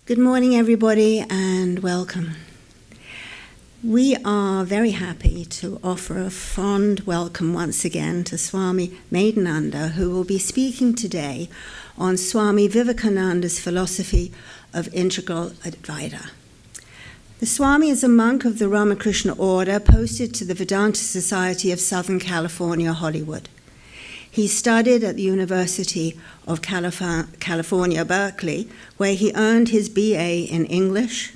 Good morning, everybody, and welcome. We are very happy to offer a fond welcome once again to Swami Medhananda, who will be speaking today on Swami Vivekananda's philosophy of integral Advaita. The Swami is a monk of the Ramakrishna order posted to the Vedanta Society of Southern California, Hollywood. He studied at the University of California, Berkeley, where he earned his BA in English,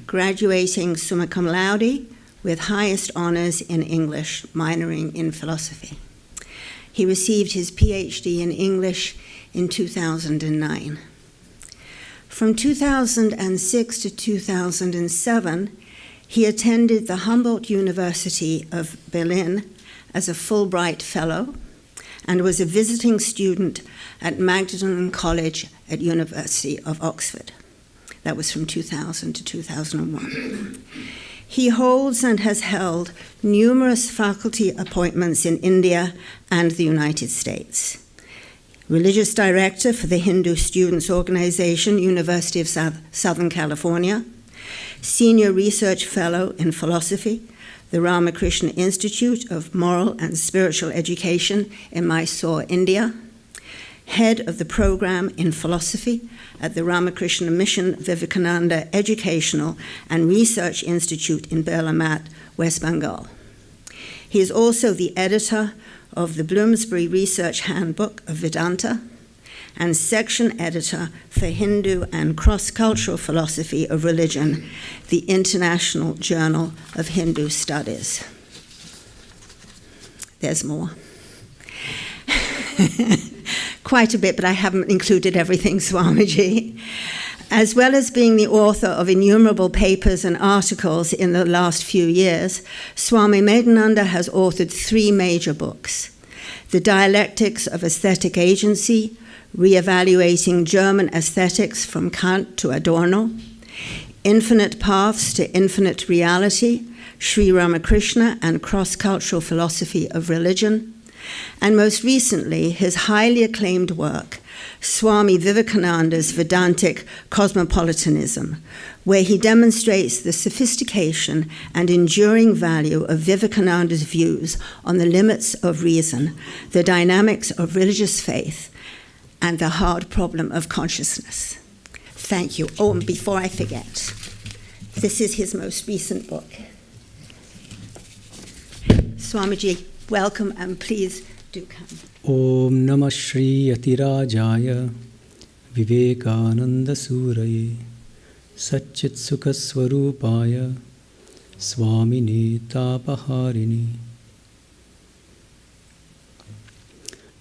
graduating summa cum laude with highest honors in English, minoring in philosophy. He received his PhD in English in 2009. From 2006 to 2007, he attended the Humboldt University of Berlin as a Fulbright Fellow, and was a visiting student at Magdalen College at University of Oxford. That was from 2000 to 2001. He holds and has held numerous faculty appointments in India and the United States. Religious Director for the Hindu Students Organization, University of Southern California, Senior Research Fellow in Philosophy, the Ramakrishna Institute of Moral and Spiritual Education in Mysore, India, head of the program in philosophy at the Ramakrishna Mission Vivekananda Educational and Research Institute in Belur Math, West Bengal. He is also the editor of the Bloomsbury Research Handbook of Vedanta and section editor for Hindu and Cross-Cultural Philosophy of Religion, the International Journal of Hindu Studies. There's more. Quite a bit, but I haven't included everything, Swamiji. As well as being the author of innumerable papers and articles in the last few years, Swami Medhananda has authored 3 major books: The Dialectics of Aesthetic Agency, Re-evaluating German Aesthetics from Kant to Adorno, Infinite Paths to Infinite Reality, Sri Ramakrishna and Cross-Cultural Philosophy of Religion, and most recently, his highly acclaimed work, Swami Vivekananda's Vedāntic cosmopolitanism, where he demonstrates the sophistication and enduring value of Vivekananda's views on the limits of reason, the dynamics of religious faith, and the hard problem of consciousness. Thank you. Oh, and before I forget, this is his most recent book. Swamiji, welcome, and please do come. Om Namah Shri Atirajaya Vivekananda Suraye Satchit Sukha Swarupaya Swamini Tapaharini.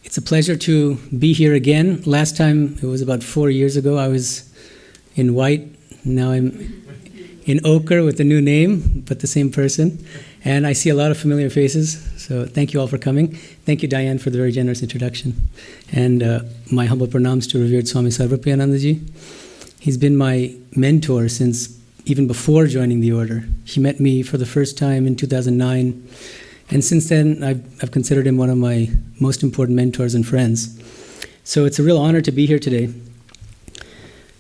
It's a pleasure to be here again. Last time, it was about 4 years ago, I was in white. Now I'm in ochre with a new name, but the same person. And I see a lot of familiar faces, so thank you all for coming. Thank you, Diane, for the very generous introduction. And my humble pranams to revered Swami Sarvapriyanandaji. He's been my mentor since even before joining the order. He met me for the first time in 2009. And since then, I've considered him one of my most important mentors and friends. So it's a real honor to be here today.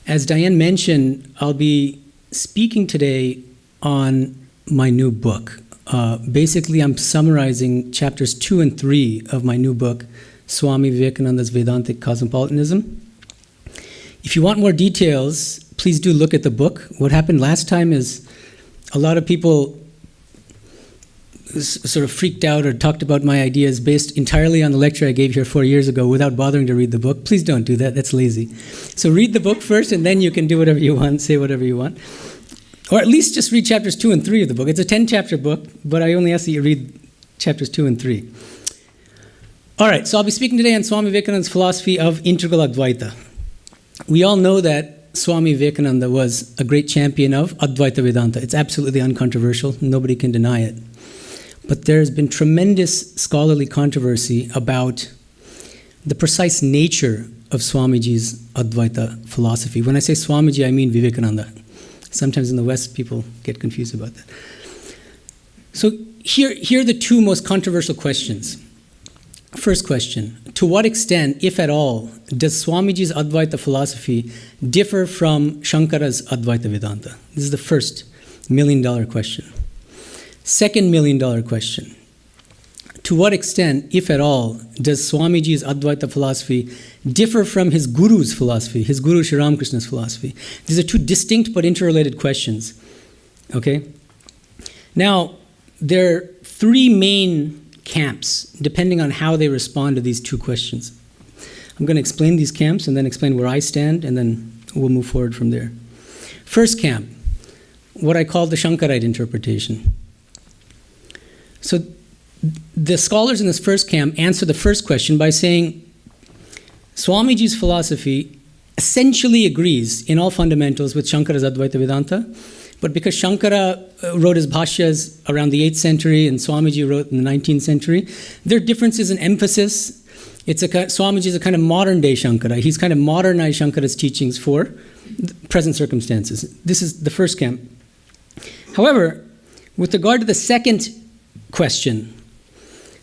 As Diane mentioned, I'll be speaking today on my new book. Basically, I'm summarizing chapters 2 and 3 of my new book, Swami Vivekananda's Vedāntic Cosmopolitanism. If you want more details, please do look at the book. What happened last time is a lot of people sort of freaked out or talked about my ideas based entirely on the lecture I gave here 4 years ago without bothering to read the book. Please don't do that. That's lazy. So read the book first, and then you can do whatever you want, say whatever you want. Or at least just read chapters 2 and 3 of the book. It's a 10-chapter book, but I only ask that you read chapters 2 and 3. All right, so I'll be speaking today on Swami Vivekananda's philosophy of integral Advaita. We all know that Swami Vivekananda was a great champion of Advaita Vedanta. It's absolutely uncontroversial. Nobody can deny it. But there's been tremendous scholarly controversy about the precise nature of Swamiji's Advaita philosophy. When I say Swamiji, I mean Vivekananda. Sometimes in the West, people get confused about that. So here are the 2 most controversial questions. First question, to what extent, if at all, does Swamiji's Advaita philosophy differ from Shankara's Advaita Vedanta? This is the first $1 million question. Second $1 million question, to what extent, if at all, does Swamiji's Advaita philosophy differ from his Guru's philosophy, his Guru Sri Ramakrishna's philosophy? These are two distinct but interrelated questions. Okay? Now, there are three main camps, depending on how they respond to these two questions. I'm going to explain these camps and then explain where I stand, and then we'll move forward from there. First camp, what I call the Shankarite interpretation. So the scholars in this first camp answer the first question by saying Swamiji's philosophy essentially agrees in all fundamentals with Shankara's Advaita Vedanta, but because Shankara wrote his bhashyas around the 8th century and Swamiji wrote in the 19th century, there are differences in emphasis. Swamiji is a kind of modern-day Shankara. He's kind of modernized Shankara's teachings for present circumstances. This is the first camp. However, with regard to the second question,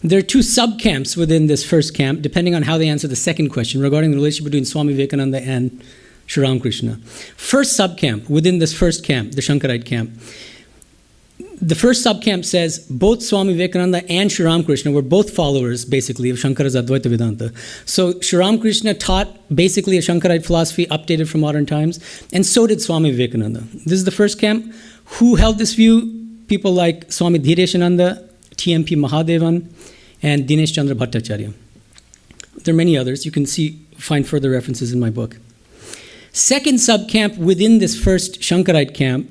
there are two sub-camps within this first camp, depending on how they answer the second question regarding the relationship between Swami Vivekananda and Sri Ramakrishna. First sub-camp within this first camp, the Shankarite camp, the first sub-camp says both Swami Vivekananda and Sri Ramakrishna were both followers, basically, of Shankara's Advaita Vedanta. So Sri Ramakrishna taught basically a Shankarite philosophy updated from modern times, and so did Swami Vivekananda. This is the first camp. Who held this view? People like Swami Dhireshananda, T.M.P. Mahadevan, and Dinesh Chandra Bhattacharya. There are many others. You can find further references in my book. Second sub-camp within this first Shankarite camp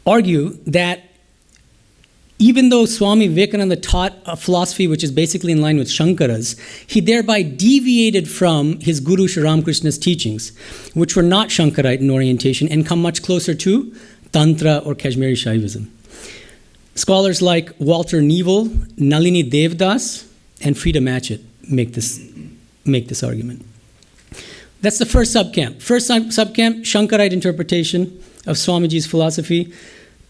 argue that even though Swami Vivekananda taught a philosophy which is basically in line with Shankara's, he thereby deviated from his Guru Sri Ramakrishna's teachings, which were not Shankarite in orientation and come much closer to Tantra or Kashmiri Shaivism. Scholars like Walter Neville, Nalini Devdas, and Frida Matchett make this argument. That's the first subcamp. First subcamp, Shankarite interpretation of Swamiji's philosophy.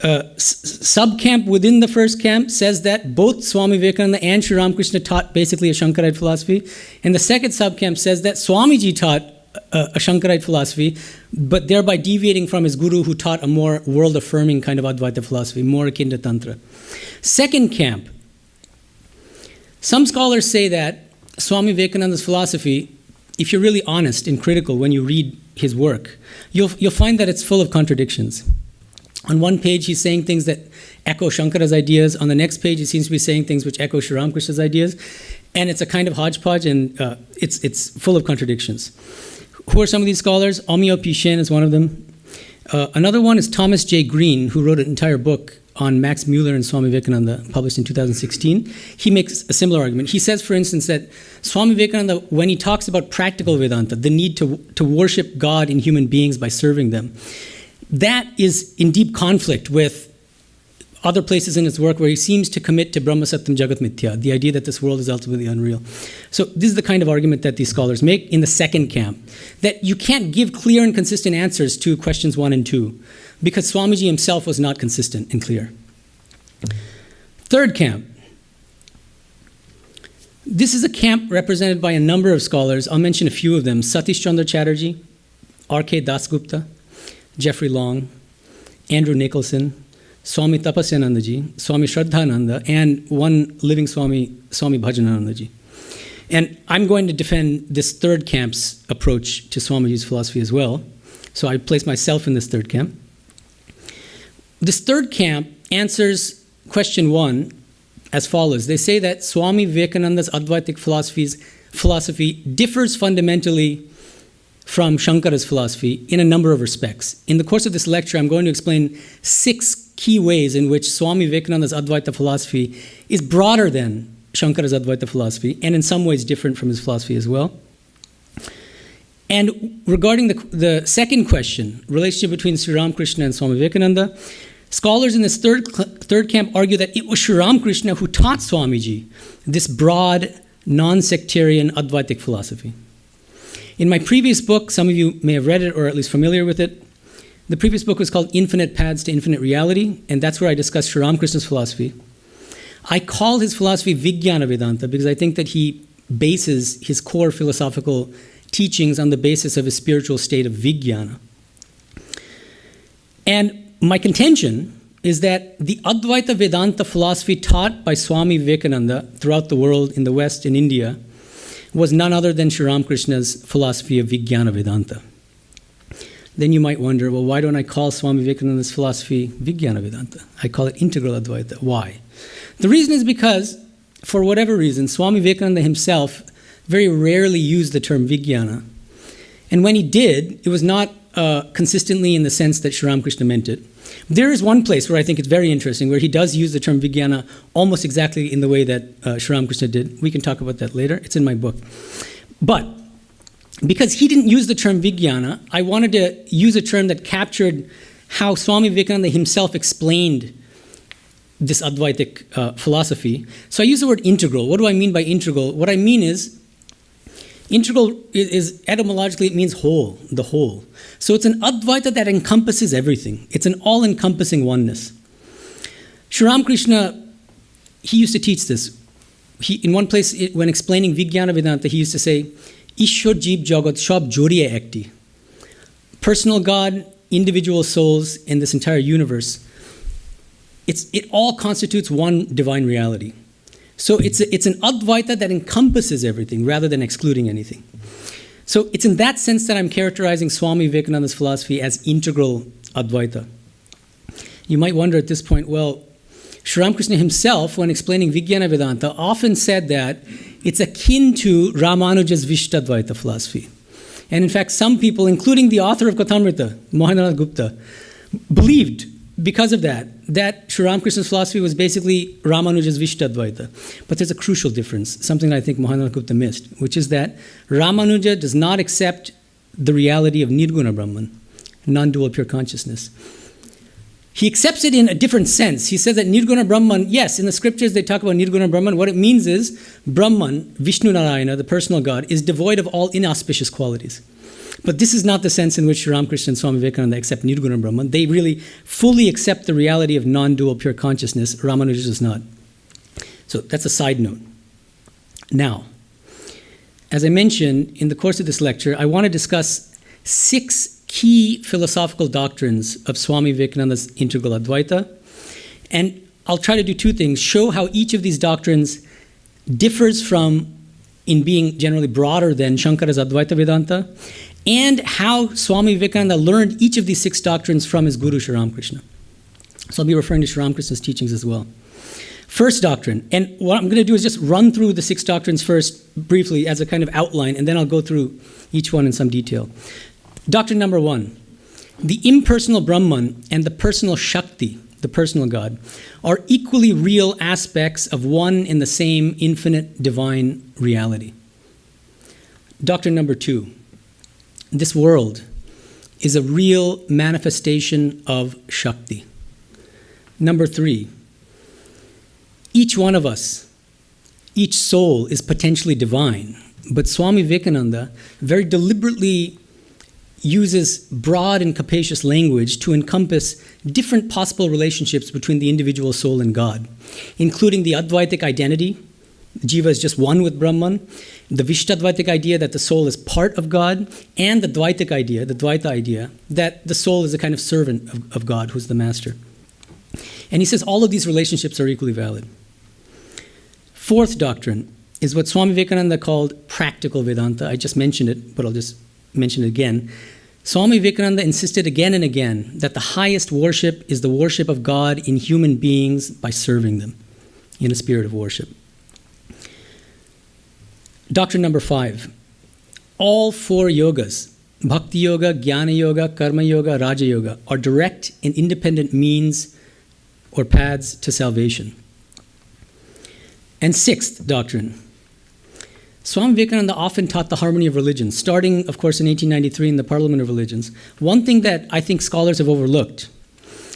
Subcamp within the first camp says that both Swami Vivekananda and Sri Ramakrishna taught basically a Shankarite philosophy. And the second subcamp says that Swamiji taught a Shankarite philosophy, but thereby deviating from his guru who taught a more world-affirming kind of Advaita philosophy, more akin to Tantra. Second camp, some scholars say that Swami Vivekananda's philosophy, if you're really honest and critical when you read his work, you'll find that it's full of contradictions. On one page, he's saying things that echo Shankara's ideas. On the next page, he seems to be saying things which echo Sri Ramakrishna's ideas. And it's a kind of hodgepodge, and it's full of contradictions. Who are some of these scholars? Amyo P. Shen is one of them. Another one is Thomas J. Green, who wrote an entire book on Max Mueller and Swami Vivekananda, published in 2016. He makes a similar argument. He says, for instance, that Swami Vivekananda, when he talks about practical Vedanta, the need to worship God in human beings by serving them, that is in deep conflict with other places in his work where he seems to commit to Brahma Satyam Jagat Mithya, the idea that this world is ultimately unreal. So this is the kind of argument that these scholars make in the second camp, that you can't give clear and consistent answers to questions 1 and 2, because Swamiji himself was not consistent and clear. Third camp. This is a camp represented by a number of scholars. I'll mention a few of them. Satish Chandra Chatterjee, R.K. Dasgupta, Jeffrey Long, Andrew Nicholson, Swami Tapasyanandaji, Swami Shraddhananda, and one living Swami, Swami Bhajananandaji. And I'm going to defend this third camp's approach to Swamiji's philosophy as well. So I place myself in this third camp. This third camp answers question 1 as follows. They say that Swami Vivekananda's Advaitic philosophy differs fundamentally from Shankara's philosophy in a number of respects. In the course of this lecture, I'm going to explain 6 key ways in which Swami Vivekananda's Advaita philosophy is broader than Shankara's Advaita philosophy, and in some ways different from his philosophy as well. And regarding the second question, relationship between Sri Ramakrishna and Swami Vivekananda, scholars in this third camp argue that it was Sri Ramakrishna who taught Swamiji this broad, non-sectarian Advaitic philosophy. In my previous book, some of you may have read it or at least familiar with it. The previous book was called Infinite Paths to Infinite Reality, and that's where I discussed Sri Ramakrishna's philosophy. I call his philosophy Vijnana Vedanta because I think that he bases his core philosophical teachings on the basis of a spiritual state of Vijnana. And my contention is that the Advaita Vedanta philosophy taught by Swami Vivekananda throughout the world, in the West, in India, was none other than Sri Ramakrishna's philosophy of Vijnana Vedanta. Then you might wonder, well, why don't I call Swami Vivekananda's philosophy Vijnana Vedanta? I call it integral Advaita. Why? The reason is because, for whatever reason, Swami Vivekananda himself very rarely used the term Vijnana. And when he did, it was not consistently in the sense that Sri Ramakrishna meant it. There is one place where I think it's very interesting, where he does use the term Vijnana almost exactly in the way that Sri Ramakrishna did. We can talk about that later. It's in my book. But because he didn't use the term Vijnana, I wanted to use a term that captured how Swami Vivekananda himself explained this Advaitic philosophy. So I use the word integral. What do I mean by integral? What I mean is, integral is etymologically, it means whole, the whole. So it's an Advaita that encompasses everything. It's an all-encompassing oneness. Sri Ramakrishna, he used to teach this. In one place, when explaining Vijnana Vedanta, he used to say, Ishwar Jeev Jagat Shab Jodiye Ekti. Personal God, individual souls in this entire universe, it all constitutes one divine reality. So it's an Advaita that encompasses everything rather than excluding anything. So it's in that sense that I'm characterizing Swami Vivekananda's philosophy as integral Advaita. You might wonder at this point, well, Sri Ramakrishna himself, when explaining Vijnana Vedanta, often said that it's akin to Ramanuja's Vishtadvaita philosophy. And in fact, some people, including the author of Kathamrita, Mohanlal Gupta, believed, because of that Sri Ramakrishna's philosophy was basically Ramanuja's Vishtadvaita. But there's a crucial difference, something I think Mohanlal Gupta missed, which is that Ramanuja does not accept the reality of Nirguna Brahman, non-dual pure consciousness. He accepts it in a different sense. He says that Nirguna Brahman, yes, in the scriptures they talk about Nirguna Brahman. What it means is Brahman, Vishnu Narayana, the personal God, is devoid of all inauspicious qualities. But this is not the sense in which Sri Ramakrishna and Swami Vivekananda accept Nirguna Brahman. They really fully accept the reality of non-dual pure consciousness. Ramanuja does not. So that's a side note. Now, as I mentioned in the course of this lecture, I want to discuss 6 key philosophical doctrines of Swami Vivekananda's integral Advaita. And I'll try to do 2 things. Show how each of these doctrines differs from, in being generally broader than Shankara's Advaita Vedanta, and how Swami Vivekananda learned each of these 6 doctrines from his guru, Sri Ramakrishna. So I'll be referring to Sri Ramakrishna's teachings as well. First doctrine, and what I'm going to do is just run through the 6 doctrines first briefly as a kind of outline, and then I'll go through each one in some detail. Doctrine number 1, the impersonal Brahman and the personal Shakti, the personal God, are equally real aspects of one and the same infinite divine reality. Doctrine number 2, this world is a real manifestation of Shakti. Number 3, each one of us, each soul is potentially divine, but Swami Vivekananda very deliberately uses broad and capacious language to encompass different possible relationships between the individual soul and God, including the Advaitic identity, Jiva is just one with Brahman, the Vishtadvaitic idea that the soul is part of God, and the Dvaitic idea, the Dvaita idea, that the soul is a kind of servant of God who's the master. And he says all of these relationships are equally valid. 4th doctrine is what Swami Vivekananda called practical Vedanta. I just mentioned it, but I'll just mention it again. Swami Vivekananda insisted again and again that the highest worship is the worship of God in human beings by serving them in a spirit of worship. Doctrine number 5, all 4 yogas, Bhakti Yoga, Jnana Yoga, Karma Yoga, Raja Yoga, are direct and independent means or paths to salvation. And 6th doctrine, Swami Vivekananda often taught the harmony of religions, starting, of course, in 1893 in the Parliament of Religions. One thing that I think scholars have overlooked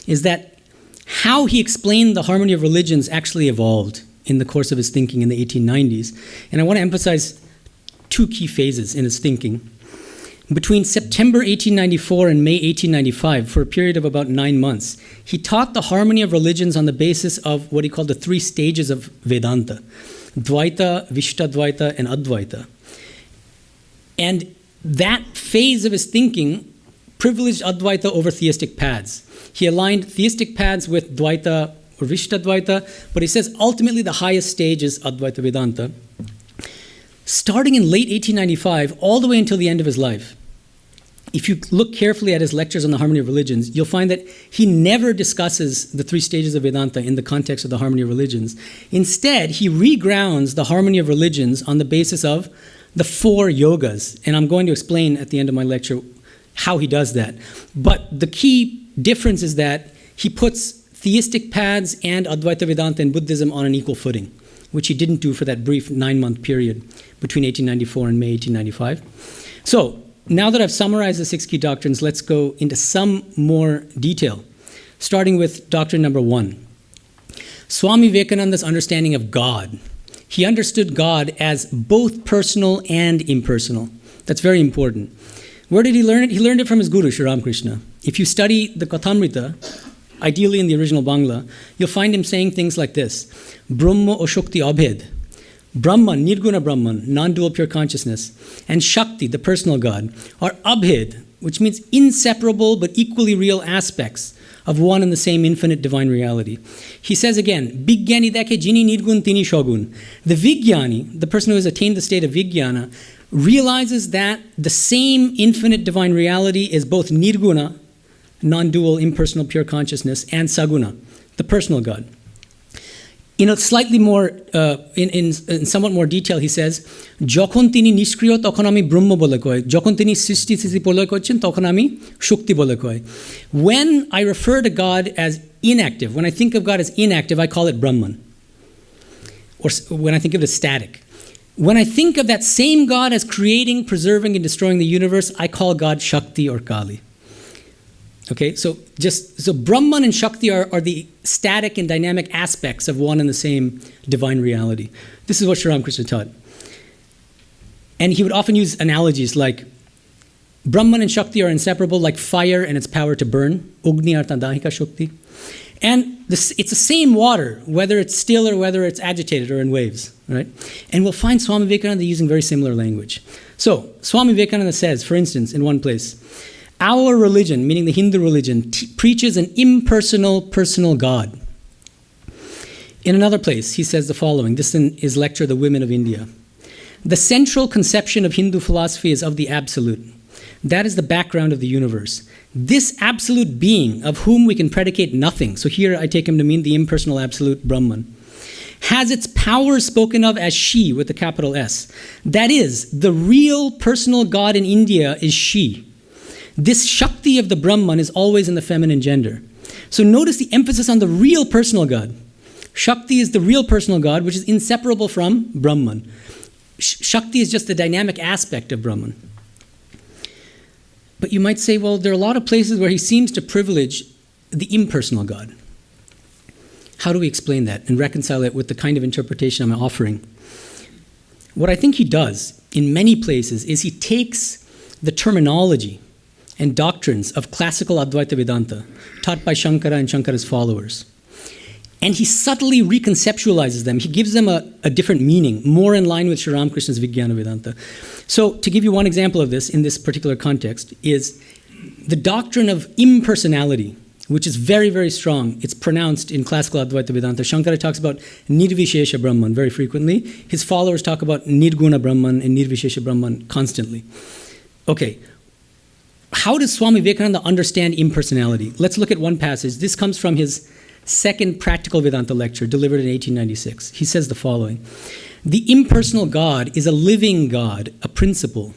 is that how he explained the harmony of religions actually evolved in the course of his thinking in the 1890s. And I want to emphasize 2 key phases in his thinking. between September 1894 and May 1895, for a period of about 9 months, he taught the harmony of religions on the basis of what he called the 3 stages of Vedanta: Dvaita, Vishtadvaita, and Advaita. And that phase of his thinking privileged Advaita over theistic paths. He aligned theistic paths with Dvaita or Vishtadvaita, but he says ultimately the highest stage is Advaita Vedanta. Starting in late 1895, all the way until the end of his life, if you look carefully at his lectures on the harmony of religions, you'll find that he never discusses the 3 stages of Vedanta in the context of the harmony of religions. Instead, he regrounds the harmony of religions on the basis of the 4 yogas. And I'm going to explain at the end of my lecture how he does that. But the key difference is that he puts theistic paths and Advaita Vedanta and Buddhism on an equal footing, which he didn't do for that brief 9-month period between 1894 and May 1895. So, now that I've summarized the 6 key doctrines, let's go into some more detail, starting with doctrine number 1. Swami Vivekananda's understanding of God. He understood God as both personal and impersonal. That's very important. Where did he learn it? He learned it from his guru, Sri Ramakrishna. If you study the Kathamrita, ideally in the original Bangla, you'll find him saying things like this: Brahma o Shakti abhed, Brahman, Nirguna Brahman, non-dual pure consciousness, and Shakti, the personal God, are abhed, which means inseparable but equally real aspects of one and the same infinite divine reality. He says again, Vigyani dekhe jini nirgun tini shogun. The Vigyani, the person who has attained the state of Vijnana, realizes that the same infinite divine reality is both Nirguna, non-dual, impersonal, pure consciousness, and Saguna, the personal God. In a slightly more, in somewhat more detail, he says, "Jokhon tini nishkriyo tokhon ami brahma bole koy. Jokhon tini srishti sthiti bole korchen tokhon ami shukti bole koy." When I refer to God as inactive, when I think of God as inactive, I call it Brahman. Or when I think of it as static. When I think of that same God as creating, preserving, and destroying the universe, I call God Shakti or Kali. Okay, so Brahman and Shakti are the static and dynamic aspects of one and the same divine reality. This is what Sri Ramakrishna taught. And he would often use analogies like Brahman and Shakti are inseparable, like fire and its power to burn. Agni artha dahika Shakti. And it's the same water, whether it's still or whether it's agitated or in waves, right? And we'll find Swami Vivekananda using very similar language. So, Swami Vivekananda says, for instance, in one place, our religion, meaning the Hindu religion, preaches an impersonal, personal God. In another place, he says the following. This in his lecture, The Women of India. The central conception of Hindu philosophy is of the absolute. That is the background of the universe. This absolute being, of whom we can predicate nothing, so here I take him to mean the impersonal absolute Brahman, has its power spoken of as she with a capital S. That is, the real personal God in India is she. This Shakti of the Brahman is always in the feminine gender. So notice the emphasis on the real personal God. Shakti is the real personal God, which is inseparable from Brahman. Shakti is just the dynamic aspect of Brahman. But you might say, well, there are a lot of places where he seems to privilege the impersonal God. How do we explain that and reconcile it with the kind of interpretation I'm offering? What I think he does in many places is he takes the terminology and doctrines of classical Advaita Vedanta taught by Shankara and Shankara's followers, and he subtly reconceptualizes them. He gives them a different meaning, more in line with Sri Ramakrishna's Vijnana Vedanta. So, to give you one example of this in this particular context is the doctrine of impersonality, which is very, very strong. It's pronounced in classical Advaita Vedanta. Shankara talks about Nirvishesha Brahman very frequently. His followers talk about Nirguna Brahman and Nirvishesha Brahman constantly. Okay. How does Swami Vivekananda understand impersonality? Let's look at one passage. This comes from his second practical Vedanta lecture delivered in 1896. He says the following: the impersonal God is a living God, a principle.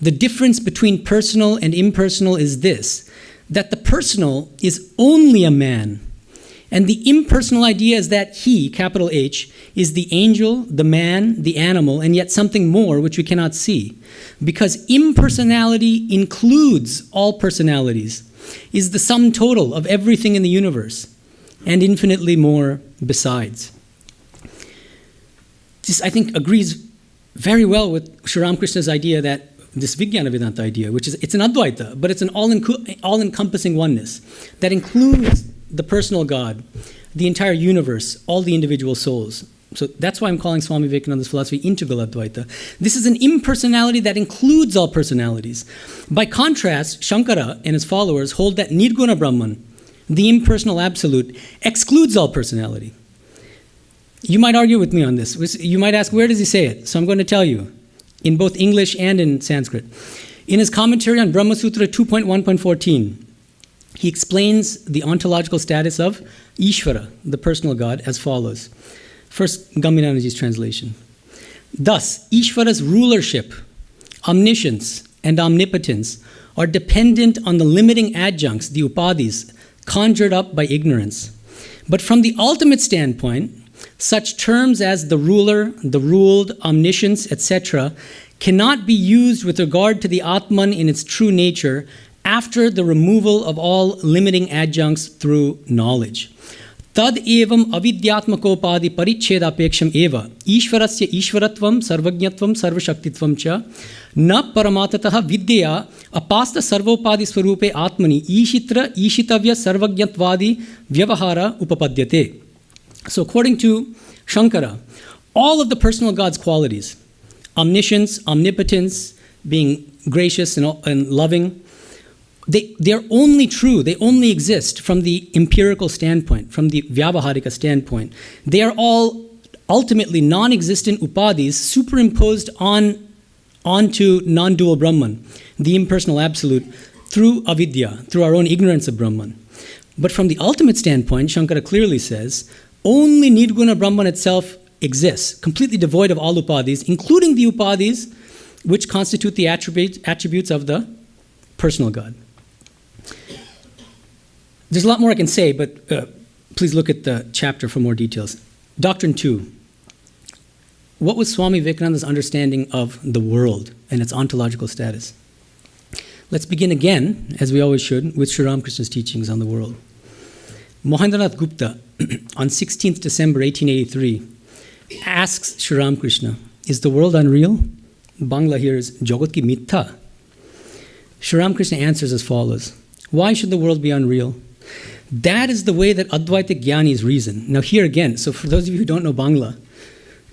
The difference between personal and impersonal is this, that the personal is only a man, and the impersonal idea is that he, capital H, is the angel, the man, the animal, and yet something more which we cannot see. Because impersonality includes all personalities, is the sum total of everything in the universe, and infinitely more besides. This, I think, agrees very well with Sri Ramakrishna's idea that this Vijnana Vedanta idea, which is it's an Advaita, but it's an all-encompassing oneness that includes the personal God, the entire universe, all the individual souls. So that's why I'm calling Swami Vivekananda's philosophy integral Advaita. This is an impersonality that includes all personalities. By contrast, Shankara and his followers hold that Nirguna Brahman, the impersonal absolute, excludes all personality. You might argue with me on this. You might ask, where does he say it? So I'm going to tell you, in both English and in Sanskrit. In his commentary on Brahma Sutra 2.1.14, he explains the ontological status of Ishvara, the personal God, as follows. First, Gaminanaji's translation. Thus, Ishvara's rulership, omniscience, and omnipotence are dependent on the limiting adjuncts, the upadhis, conjured up by ignorance. But from the ultimate standpoint, such terms as the ruler, the ruled, omniscience, etc., cannot be used with regard to the Atman in its true nature after the removal of all limiting adjuncts through knowledge. Tad evam avidyatmakopadi parichedapeksham eva ishvarasya ishvaratvam sarvajnatvam sarvashaktitvam cha na paramatataha vidya apasta sarvopadi swarupe atmani ishitra ishitavya sarvajnatvadi vyavahara upapadyate. So according to Shankara, all of the personal God's qualities, omniscience, omnipotence, being gracious and loving, they're only true, they only exist from the empirical standpoint, from the vyavaharika standpoint. They are all ultimately non-existent upadhis superimposed onto non-dual Brahman, the impersonal absolute, through avidya, through our own ignorance of Brahman. But from the ultimate standpoint, Shankara clearly says, only Nirguna Brahman itself exists, completely devoid of all upadhis, including the upadhis which constitute the attributes of the personal God. There's a lot more I can say, but please look at the chapter for more details. Doctrine 2. What was Swami Vivekananda's understanding of the world and its ontological status? Let's begin again, as we always should, with Sri Ramakrishna's teachings on the world. Mohendranath Gupta, on 16th December 1883, asks Sri Ramakrishna, is the world unreal? Bangla here is, Jagat ki mitha. Sri Ramakrishna answers as follows, why should the world be unreal? That is the way that Advaita Jnanis reason. Now here again, so for those of you who don't know Bangla,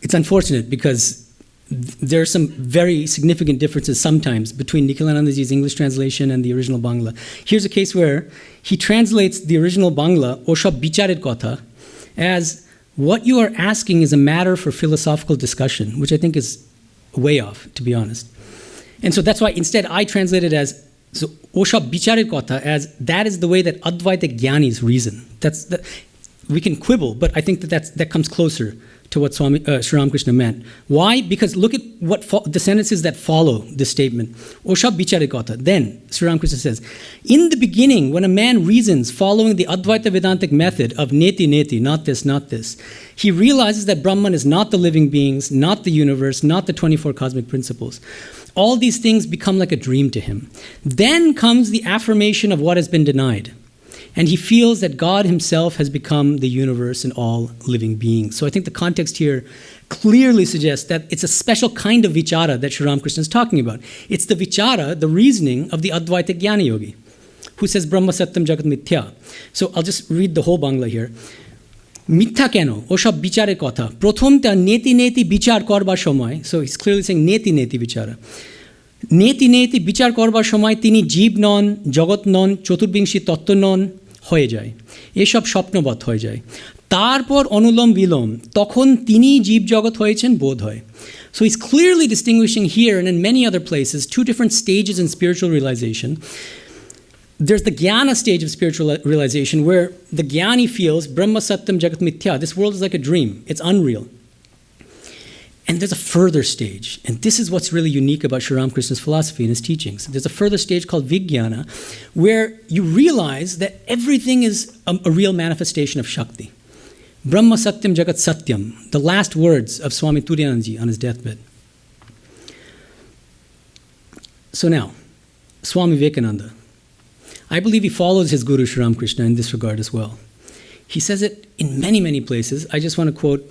it's unfortunate because there are some very significant differences sometimes between Nikhilanandaji's English translation and the original Bangla. Here's a case where he translates the original Bangla, Oshab Bicharet Kotha, as what you are asking is a matter for philosophical discussion, which I think is way off, to be honest. And so that's why instead I translate it as so Oshab Bicharet Kotha as that is the way that Advaita Jnanis reason. We can quibble, but I think that comes closer to what Sri Ramakrishna meant. Why? Because look at what the sentences that follow this statement. Oshab Bicharet Kotha. Then Sri Ramakrishna says, in the beginning, when a man reasons following the Advaita Vedantic method of neti neti, not this, he realizes that Brahman is not the living beings, not the universe, not the 24 cosmic principles. All these things become like a dream to him. Then comes the affirmation of what has been denied. And he feels that God himself has become the universe and all living beings. So I think the context here clearly suggests that it's a special kind of vichara that Sri Ramakrishna is talking about. It's the vichara, the reasoning of the Advaita Jnana Yogi, who says Brahma Satyam Jagat Mithya. So I'll just read the whole Bangla here. Mithya keno, oshab bichare kotha. Prothomta neti neti bichar korbar shomoy. So he's clearly saying neti neti vichara. Neti neti bichar korbar shomoy tini জীব নন, জগৎ নন, চতুর্বিংশী তত্ত্ব নন হয়ে যায়। এসব স্বপ্নবৎ হয়ে যায়। তারপর অনুলোম বিলোম, তখন তিনি জীব জগৎ হয়েছেন বোধ হয়। So he's clearly distinguishing here and in many other places two different stages in spiritual realization. There's the jnana stage of spiritual realization where the jnani feels Brahma Satyam Jagat Mithya. This world is like a dream. It's unreal. And there's a further stage. And this is what's really unique about Sri Ramakrishna's philosophy and his teachings. There's a further stage called Vijnana where you realize that everything is a real manifestation of Shakti. Brahma Satyam Jagat Satyam, the last words of Swami Turiyananji on his deathbed. So now, Swami Vivekananda. I believe he follows his Guru Sri Ramakrishna in this regard as well. He says it in many, many places. I just want to quote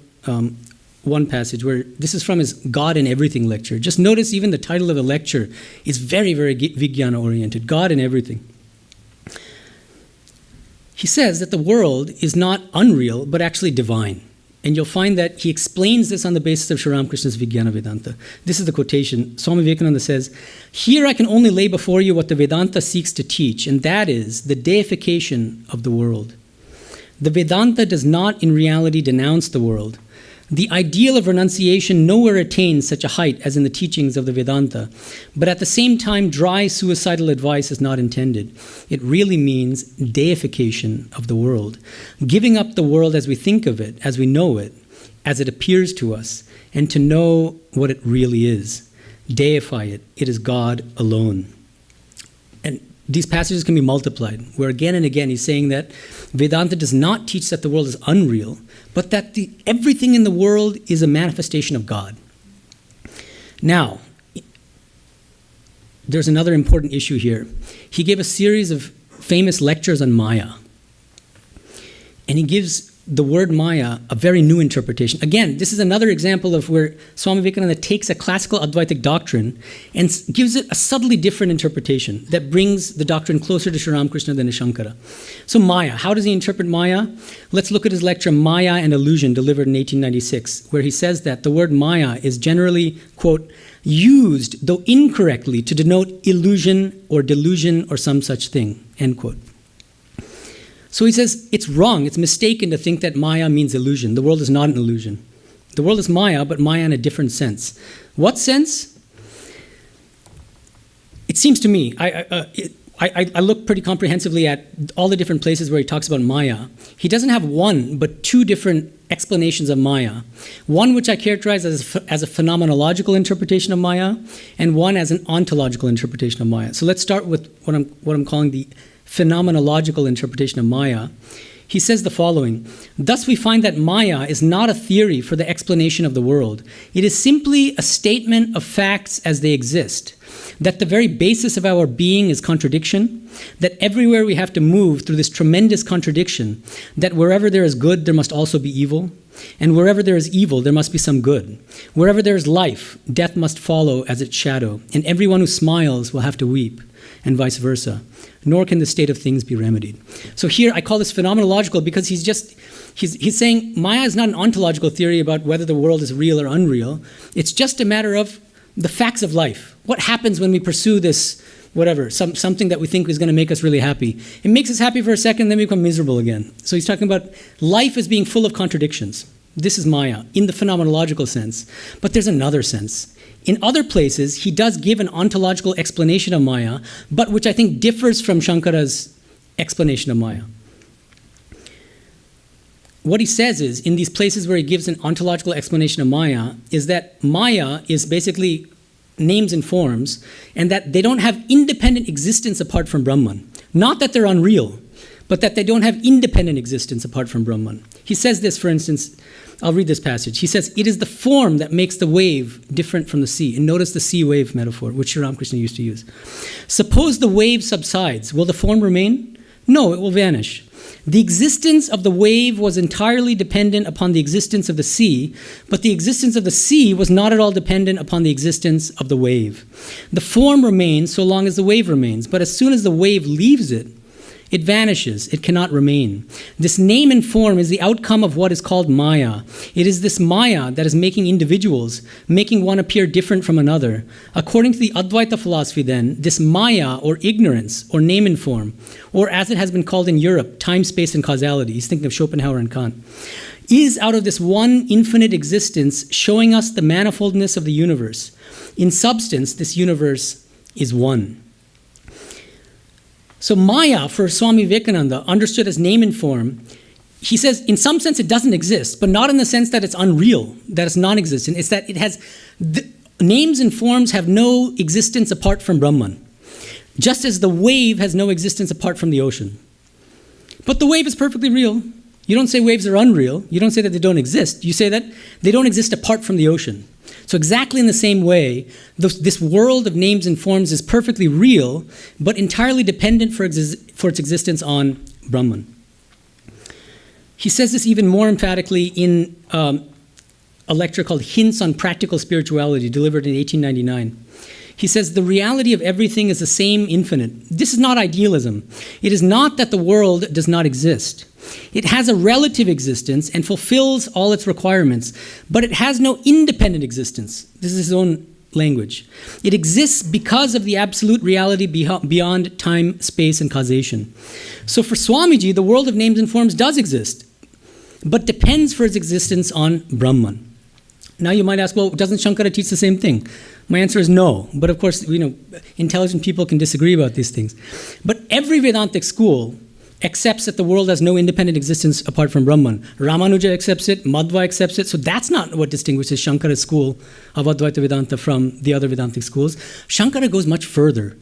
one passage where this is from his God in Everything lecture. Just notice even the title of the lecture is very, very Vijnana-oriented, God in Everything. He says that the world is not unreal, but actually divine. And you'll find that he explains this on the basis of Sri Ramakrishna's Vijnana Vedanta. This is the quotation. Swami Vivekananda says, "Here I can only lay before you what the Vedanta seeks to teach, and that is the deification of the world. The Vedanta does not in reality denounce the world. The ideal of renunciation nowhere attains such a height as in the teachings of the Vedanta, but at the same time, dry suicidal advice is not intended. It really means deification of the world, giving up the world as we think of it, as we know it, as it appears to us, and to know what it really is. Deify it. It is God alone." And these passages can be multiplied, where again and again he's saying that Vedanta does not teach that the world is unreal, but that everything in the world is a manifestation of God. Now, there's another important issue here. He gave a series of famous lectures on Maya. And he gives the word Maya a very new interpretation. Again, this is another example of where Swami Vivekananda takes a classical Advaitic doctrine and gives it a subtly different interpretation that brings the doctrine closer to Sri Ramakrishna than to Shankara. So Maya, how does he interpret Maya? Let's look at his lecture, Maya and Illusion, delivered in 1896, where he says that the word Maya is generally, quote, used, though incorrectly, to denote illusion or delusion or some such thing, end quote. So he says it's wrong, it's mistaken to think that Maya means illusion. The world is not an illusion. The world is Maya, but Maya in a different sense. What sense? It seems to me, I look pretty comprehensively at all the different places where he talks about Maya. He doesn't have one, but two different explanations of Maya. One which I characterize as a phenomenological interpretation of Maya, and one as an ontological interpretation of Maya. So let's start with what I'm calling the phenomenological interpretation of Maya. He says the following: "Thus we find that Maya is not a theory for the explanation of the world. It is simply a statement of facts as they exist, that the very basis of our being is contradiction, that everywhere we have to move through this tremendous contradiction, that wherever there is good, there must also be evil, and wherever there is evil, there must be some good. Wherever there is life, death must follow as its shadow, and everyone who smiles will have to weep, and vice versa. Nor can the state of things be remedied." So here I call this phenomenological because he's saying Maya is not an ontological theory about whether the world is real or unreal. It's just a matter of the facts of life. What happens when we pursue this, whatever, something that we think is going to make us really happy? It makes us happy for a second, then we become miserable again. So he's talking about life as being full of contradictions. This is Maya in the phenomenological sense. But there's another sense. In other places, he does give an ontological explanation of Maya, but which I think differs from Shankara's explanation of Maya. What he says is, in these places where he gives an ontological explanation of Maya, is that Maya is basically names and forms, and that they don't have independent existence apart from Brahman. Not that they're unreal, but that they don't have independent existence apart from Brahman. He says this, for instance, I'll read this passage. He says, "It is the form that makes the wave different from the sea." And notice the sea-wave metaphor, which Sri Ramakrishna used to use. "Suppose the wave subsides, will the form remain? No, it will vanish. The existence of the wave was entirely dependent upon the existence of the sea, but the existence of the sea was not at all dependent upon the existence of the wave. The form remains so long as the wave remains, but as soon as the wave leaves it, it vanishes, it cannot remain. This name and form is the outcome of what is called Maya. It is this Maya that is making individuals, making one appear different from another. According to the Advaita philosophy then, this Maya, or ignorance, or name and form, or as it has been called in Europe, time, space, and causality," he's thinking of Schopenhauer and Kant, "is out of this one infinite existence showing us the manifoldness of the universe. In substance, this universe is one." So Maya, for Swami Vivekananda, understood as name and form, he says, in some sense it doesn't exist, but not in the sense that it's unreal, that it's non-existent. It's that it has, names and forms have no existence apart from Brahman, just as the wave has no existence apart from the ocean. But the wave is perfectly real. You don't say waves are unreal. You don't say that they don't exist. You say that they don't exist apart from the ocean. So exactly in the same way, this world of names and forms is perfectly real, but entirely dependent for its existence on Brahman. He says this even more emphatically in a lecture called Hints on Practical Spirituality, delivered in 1899. He says, the reality of everything is the same infinite. This is not idealism. It is not that the world does not exist. It has a relative existence and fulfills all its requirements, but it has no independent existence. This is his own language. It exists because of the absolute reality beyond time, space, and causation. So for Swamiji, the world of names and forms does exist, but depends for its existence on Brahman. Now you might ask, well, doesn't Shankara teach the same thing? My answer is no. But of course, intelligent people can disagree about these things. But every Vedantic school accepts that the world has no independent existence apart from Brahman. Ramanuja accepts it, Madhva accepts it. So that's not what distinguishes Shankara's school of Advaita Vedanta from the other Vedantic schools. Shankara goes much further.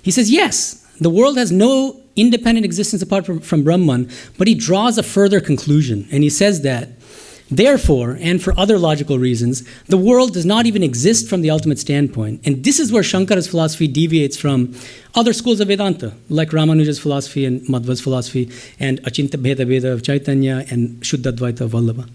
He says, yes, the world has no independent existence apart from Brahman, but he draws a further conclusion. And he says that, therefore, and for other logical reasons, the world does not even exist from the ultimate standpoint. And this is where Shankara's philosophy deviates from other schools of Vedanta, like Ramanuja's philosophy and Madhva's philosophy, and Achinta Bheda Veda of Chaitanya, and Shuddha Advaita of Vallabha.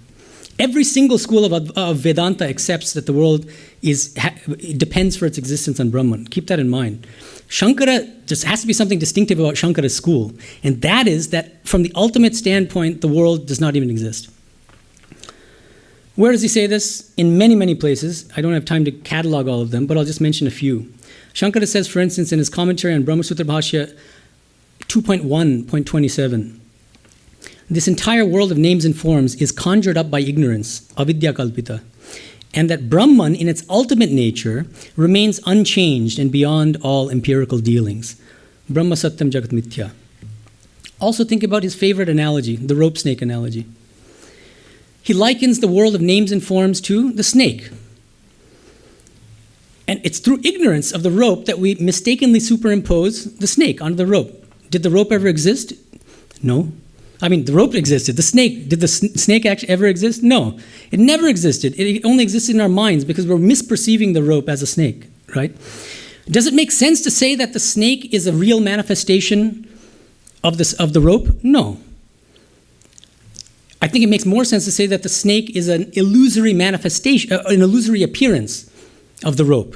Every single school of Vedanta accepts that the world depends for its existence on Brahman. Keep that in mind. Shankara, just has to be something distinctive about Shankara's school, and that is that from the ultimate standpoint, the world does not even exist. Where does he say this? In many, many places. I don't have time to catalog all of them, but I'll just mention a few. Shankara says, for instance, in his commentary on Brahma Sutra Bhashya 2.1.27, this entire world of names and forms is conjured up by ignorance, avidya kalpita, and that Brahman, in its ultimate nature, remains unchanged and beyond all empirical dealings. Brahma Satyam Jagat Mithya. Also think about his favorite analogy, the rope snake analogy. He likens the world of names and forms to the snake. And it's through ignorance of the rope that we mistakenly superimpose the snake onto the rope. Did the rope ever exist? No. I mean, the rope existed. Did the snake actually ever exist? No. It never existed. It only existed in our minds because we're misperceiving the rope as a snake, right? Does it make sense to say that the snake is a real manifestation of the rope? No. I think it makes more sense to say that the snake is an illusory manifestation, an illusory appearance of the rope.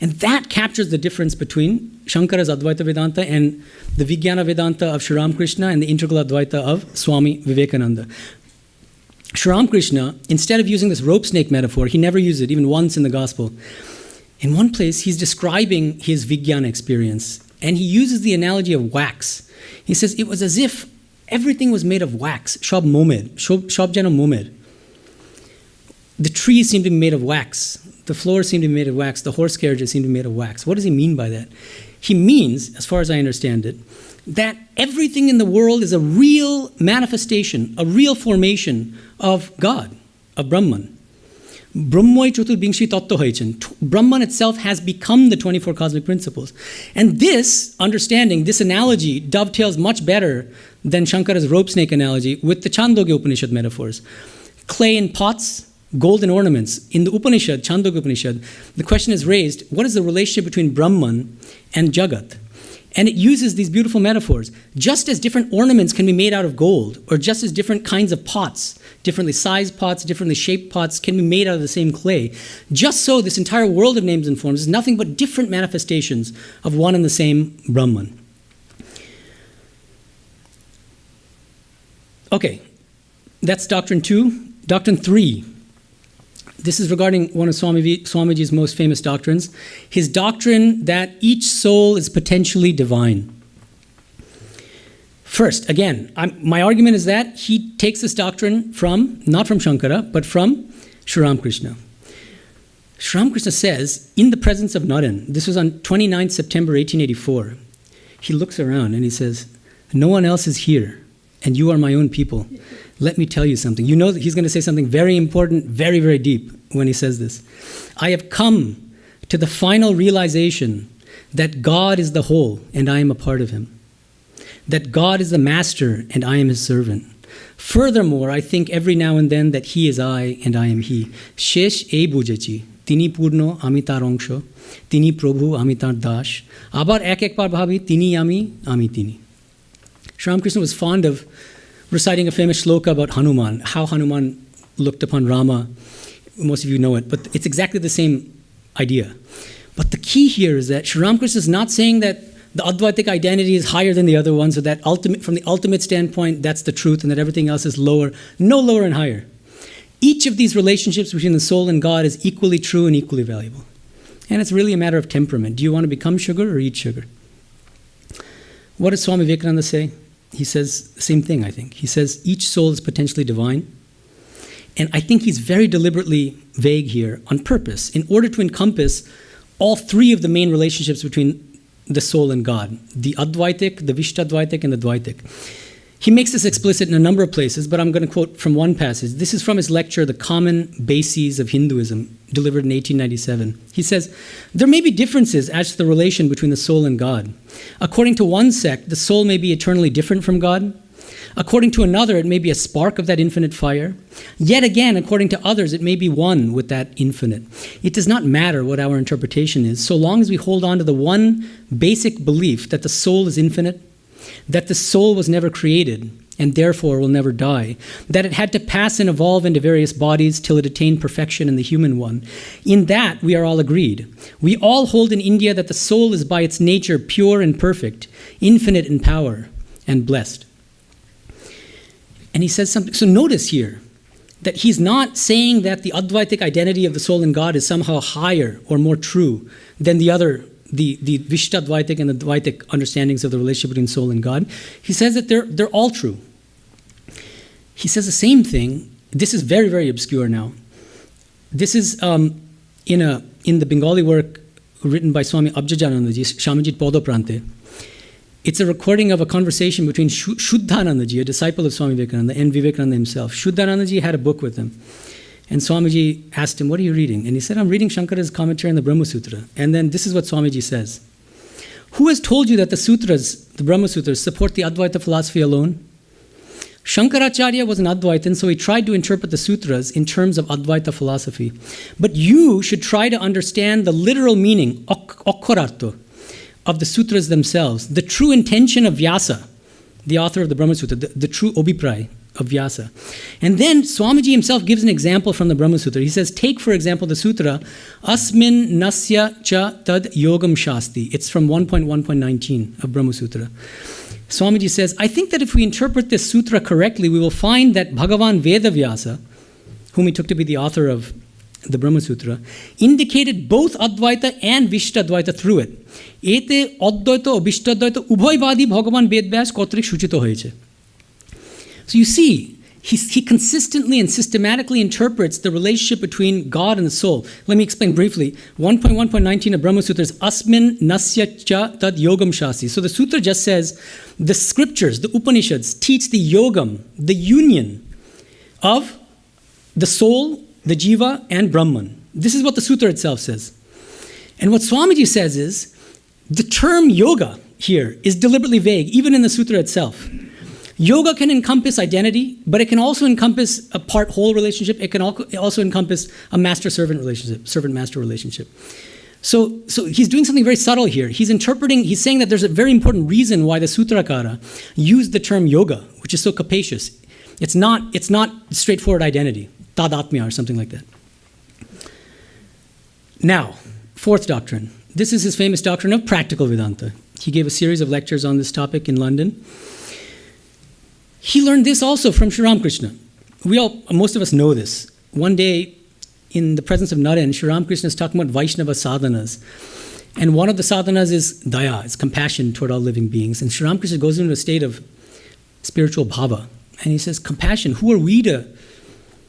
And that captures the difference between Shankara's Advaita Vedanta and the Vijnana Vedanta of Sri Ramakrishna and the integral Advaita of Swami Vivekananda. Sri Ramakrishna, instead of using this rope snake metaphor, he never used it even once in the gospel. In one place, he's describing his Vijnana experience, and he uses the analogy of wax. He says it was as if everything was made of wax, shob jana momed. The trees seemed to be made of wax. The floors seemed to be made of wax. The horse carriages seemed to be made of wax. What does he mean by that? He means, as far as I understand it, that everything in the world is a real manifestation, a real formation of God, of Brahman. Brahmoi Chaturvingshi Tattva Haichan. Brahman itself has become the 24 cosmic principles. And this understanding, this analogy, dovetails much better than Shankara's rope snake analogy with the Chandogya Upanishad metaphors. Clay in pots, golden ornaments. In the Upanishad, Chandogya Upanishad, the question is raised, what is the relationship between Brahman and Jagat? And it uses these beautiful metaphors. Just as different ornaments can be made out of gold, or just as different kinds of pots, differently sized pots, differently shaped pots, can be made out of the same clay, just so this entire world of names and forms is nothing but different manifestations of one and the same Brahman. Okay, that's doctrine 2. Doctrine 3. This is regarding one of Swamiji's most famous doctrines, his doctrine that each soul is potentially divine. First, again, my argument is that he takes this doctrine not from Shankara, but from Sri Ramakrishna. Sri Ramakrishna says, in the presence of Naren, this was on 29th September 1884, he looks around and he says, no one else is here, and you are my own people. Let me tell you something. You know that he's going to say something very important, very, very deep when he says this. I have come to the final realization that God is the whole and I am a part of him. That God is the master and I am his servant. Furthermore, I think every now and then that he is I and I am he. Shesh ei bujechi. Tini purno ami tar ongsho. Tini prabhu ami tar dash. Abar ek par bhabi tini ami tini. Sri Ramakrishna was fond of reciting a famous shloka about Hanuman, how Hanuman looked upon Rama most of you know it, but it's exactly the same idea. But the key here is that Sri Ramakrishna is not saying that the Advaitic identity is higher than the other ones, or that from the ultimate standpoint, that's the truth, and that everything else is lower. No lower and higher. Each of these relationships between the soul and God is equally true and equally valuable. And it's really a matter of temperament. Do you want to become sugar or eat sugar? What does Swami Vivekananda say? He says the same thing, I think. He says each soul is potentially divine. And I think he's very deliberately vague here on purpose, in order to encompass all three of the main relationships between the soul and God, the Advaitic, the Vishtadvaitic, and the Dvaitic. He makes this explicit in a number of places, but I'm going to quote from one passage. This is from his lecture, The Common Bases of Hinduism, delivered in 1897. He says, there may be differences as to the relation between the soul and God. According to one sect, the soul may be eternally different from God. According to another, it may be a spark of that infinite fire. Yet again, according to others, it may be one with that infinite. It does not matter what our interpretation is, so long as we hold on to the one basic belief that the soul is infinite, that the soul was never created, and therefore will never die, that it had to pass and evolve into various bodies till it attained perfection in the human one. In that, we are all agreed. We all hold in India that the soul is by its nature pure and perfect, infinite in power, and blessed. And he says something, so notice here that he's not saying that the Advaitic identity of the soul and God is somehow higher or more true than the other, the Vishtadvaitic and the Dvaitic understandings of the relationship between soul and God. He says that they're all true. He says the same thing. This is very, very obscure now. This is in the Bengali work written by Swami Abjajanandaji, Shamajit Podoprante. It's a recording of a conversation between Shuddhanandaji, a disciple of Swami Vivekananda, and Vivekananda himself. Shuddhanandaji had a book with him. And Swamiji asked him, what are you reading? And he said, I'm reading Shankara's commentary on the Brahma Sutra. And then this is what Swamiji says. Who has told you that the sutras, the Brahma Sutras, support the Advaita philosophy alone? Shankaracharya was an Advaitin, so he tried to interpret the sutras in terms of Advaita philosophy. But you should try to understand the literal meaning, okkorartho, of the sutras themselves, the true intention of Vyasa, the author of the Brahma Sutra, the true obipray of Vyasa. And then Swamiji himself gives an example from the Brahma Sutra. He says, take for example the sutra, Asmin Nasya Cha Tad Yogam Shasti. It's from 1.1.19 of Brahma Sutra. Swamiji says, I think that if we interpret this sutra correctly, we will find that Bhagavan Vedavyasa, whom he took to be the author of the Brahma Sutra, indicated both Advaita and Vishtadvaita through it. Ete Advaita o Vishtadvaita ubhaybadi Bhagavan Vedvyas kotrik shuchito hoyeche. So you see, he consistently and systematically interprets the relationship between God and the soul. Let me explain briefly. 1.1.19 of Brahma Sutra is Asmin Nasya Cha Tad Yogam Shasti. So the sutra just says, the scriptures, the Upanishads, teach the yogam, the union of the soul, the jiva, and Brahman. This is what the sutra itself says. And what Swamiji says is, the term yoga here is deliberately vague, even in the sutra itself. Yoga can encompass identity, but it can also encompass a part-whole relationship. It can also encompass a master-servant relationship, servant-master relationship. So he's doing something very subtle here. He's saying that there's a very important reason why the Sutrakara used the term yoga, which is so capacious. It's not straightforward identity, tadatmya or something like that. Now, fourth doctrine. This is his famous doctrine of practical Vedanta. He gave a series of lectures on this topic in London. He learned this also from Sri Ramakrishna. Most of us know this. One day, in the presence of Naren, Sri Ramakrishna is talking about Vaishnava sadhanas. And one of the sadhanas is daya, it's compassion toward all living beings. And Sri Ramakrishna goes into a state of spiritual bhava. And he says, compassion, who are we to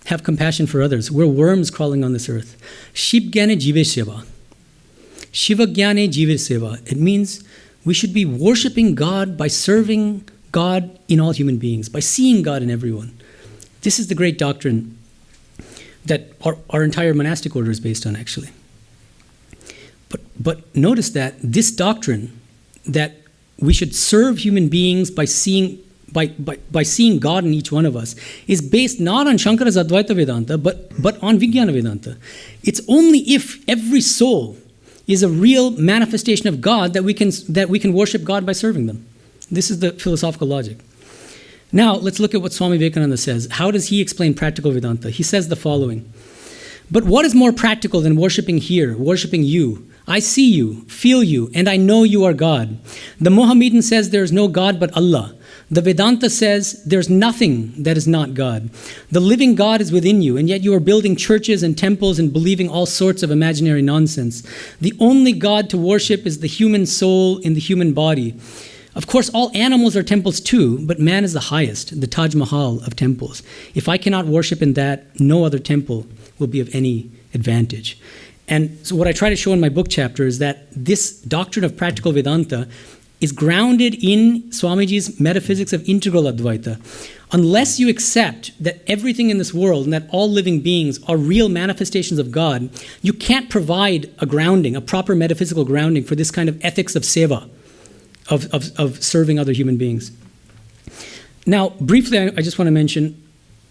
have compassion for others? We're worms crawling on this earth. Shiv Gyane Jive Seva. Shiva Gyane Jive Seva. It means we should be worshiping God by serving God in all human beings, by seeing God in everyone. This is the great doctrine that our entire monastic order is based on, actually. But notice that this doctrine, that we should serve human beings by seeing God in each one of us, is based not on Shankara's Advaita Vedanta, but on Vijnana Vedanta. It's only if every soul is a real manifestation of God that we can worship God by serving them. This is the philosophical logic. Now, let's look at what Swami Vivekananda says. How does he explain practical Vedanta? He says the following. But what is more practical than worshipping here, worshipping you? I see you, feel you, and I know you are God. The Mohammedan says there is no God but Allah. The Vedanta says there's nothing that is not God. The living God is within you, and yet you are building churches and temples and believing all sorts of imaginary nonsense. The only God to worship is the human soul in the human body. Of course, all animals are temples too, but man is the highest, the Taj Mahal of temples. If I cannot worship in that, no other temple will be of any advantage. And so what I try to show in my book chapter is that this doctrine of practical Vedanta is grounded in Swamiji's metaphysics of integral Advaita. Unless you accept that everything in this world and that all living beings are real manifestations of God, you can't provide a grounding, a proper metaphysical grounding for this kind of ethics of seva, of serving other human beings. Now, briefly, I just want to mention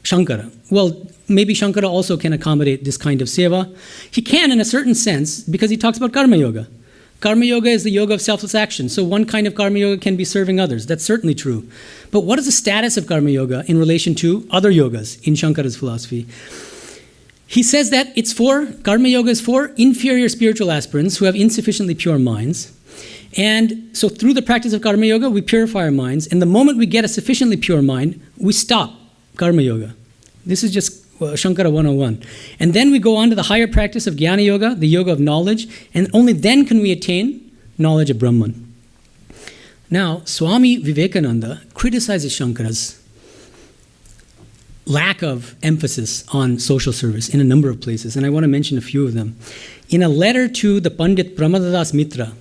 Shankara. Well, maybe Shankara also can accommodate this kind of seva. He can in a certain sense because he talks about karma yoga. Karma yoga is the yoga of selfless action. So one kind of karma yoga can be serving others. That's certainly true. But what is the status of karma yoga in relation to other yogas in Shankara's philosophy? He says that karma yoga is for inferior spiritual aspirants who have insufficiently pure minds. And so through the practice of karma yoga, we purify our minds. And the moment we get a sufficiently pure mind, we stop karma yoga. This is just Shankara 101. And then we go on to the higher practice of Jnana Yoga, the yoga of knowledge, and only then can we attain knowledge of Brahman. Now, Swami Vivekananda criticizes Shankara's lack of emphasis on social service in a number of places, and I want to mention a few of them. In a letter to the Pandit Pramadadas Mitra